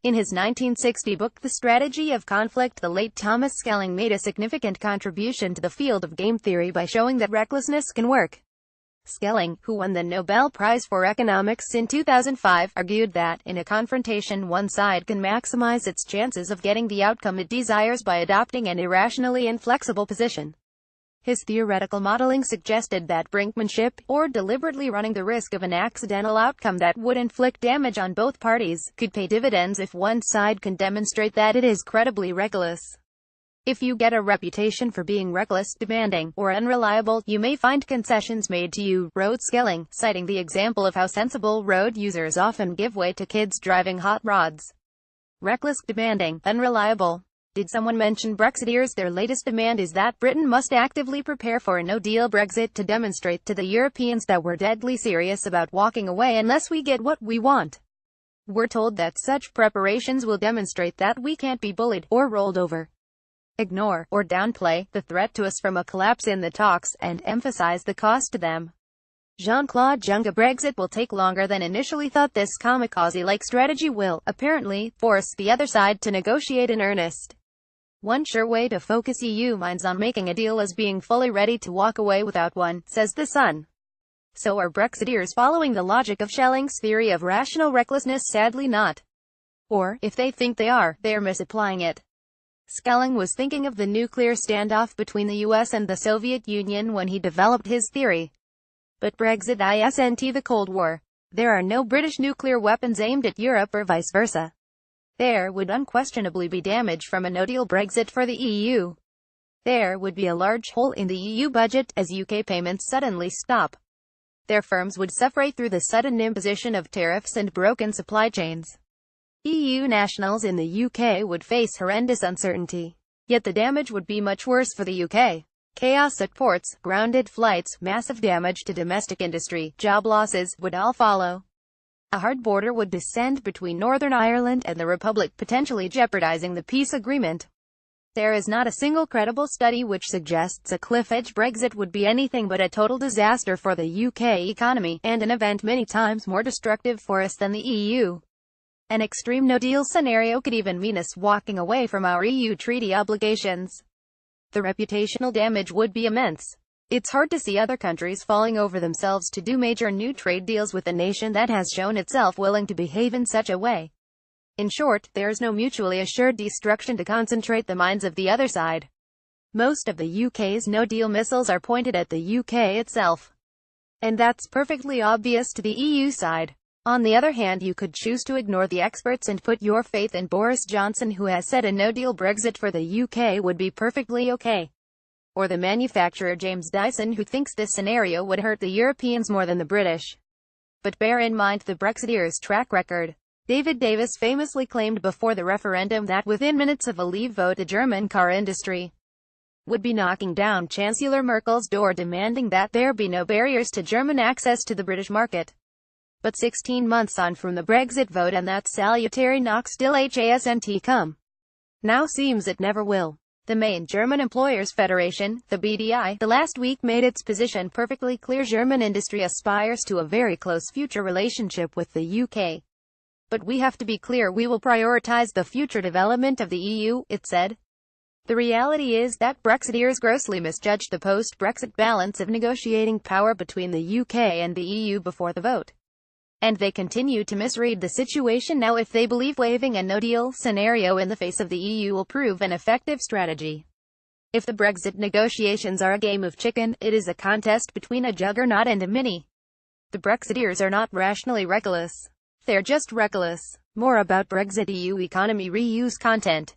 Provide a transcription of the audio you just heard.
In his 1960 book The Strategy of Conflict, the late Thomas Schelling made a significant contribution to the field of game theory by showing that recklessness can work. Schelling, who won the Nobel Prize for Economics in 2005, argued that, in a confrontation, one side can maximize its chances of getting the outcome it desires by adopting an irrationally inflexible position. His theoretical modeling suggested that brinkmanship, or deliberately running the risk of an accidental outcome that would inflict damage on both parties, could pay dividends if one side can demonstrate that it is credibly reckless. If you get a reputation for being reckless, demanding, or unreliable, you may find concessions made to you, wrote Schelling, citing the example of how sensible road users often give way to kids driving hot rods. Reckless, demanding, unreliable. Did someone mention Brexiteers? Their latest demand is that Britain must actively prepare for a no-deal Brexit to demonstrate to the Europeans that we're deadly serious about walking away unless we get what we want. We're told that such preparations will demonstrate that we can't be bullied, or rolled over, ignore, or downplay the threat to us from a collapse in the talks, and emphasize the cost to them. Jean-Claude Juncker. Brexit will take longer than initially thought. This kamikaze-like strategy will, apparently, force the other side to negotiate in earnest. One sure way to focus EU minds on making a deal is being fully ready to walk away without one, says The Sun. So are Brexiteers following the logic of Schelling's theory of rational recklessness? Sadly not. Or, if they think they are, they're misapplying it. Schelling was thinking of the nuclear standoff between the US and the Soviet Union when he developed his theory. But Brexit isn't the Cold War. There are no British nuclear weapons aimed at Europe or vice versa. There would unquestionably be damage from a no-deal Brexit for the EU. There would be a large hole in the EU budget, as UK payments suddenly stop. Their firms would suffer through the sudden imposition of tariffs and broken supply chains. EU nationals in the UK would face horrendous uncertainty. Yet the damage would be much worse for the UK. Chaos at ports, grounded flights, massive damage to domestic industry, job losses, would all follow. A hard border would descend between Northern Ireland and the Republic, potentially jeopardizing the peace agreement. There is not a single credible study which suggests a cliff-edge Brexit would be anything but a total disaster for the UK economy, and an event many times more destructive for us than the EU. An extreme no-deal scenario could even mean us walking away from our EU treaty obligations. The reputational damage would be immense. It's hard to see other countries falling over themselves to do major new trade deals with a nation that has shown itself willing to behave in such a way. In short, there's no mutually assured destruction to concentrate the minds of the other side. Most of the UK's no-deal missiles are pointed at the UK itself. And that's perfectly obvious to the EU side. On the other hand, you could choose to ignore the experts and put your faith in Boris Johnson, who has said a no-deal Brexit for the UK would be perfectly okay. Or the manufacturer James Dyson, who thinks this scenario would hurt the Europeans more than the British. But bear in mind the Brexiteers' track record. David Davis famously claimed before the referendum that within minutes of a Leave vote the German car industry would be knocking down Chancellor Merkel's door, demanding that there be no barriers to German access to the British market. But 16 months on from the Brexit vote, and that salutary knock still hasn't come. Now seems it never will. The main German Employers Federation, the BDI, the last week made its position perfectly clear. German industry aspires to a very close future relationship with the UK. But we have to be clear, we will prioritize the future development of the EU, it said. The reality is that Brexiteers grossly misjudged the post-Brexit balance of negotiating power between the UK and the EU before the vote. And they continue to misread the situation now if they believe waiving a no-deal scenario in the face of the EU will prove an effective strategy. If the Brexit negotiations are a game of chicken, it is a contest between a juggernaut and a mini. The Brexiteers are not rationally reckless. They're just reckless. More about Brexit EU economy reuse content.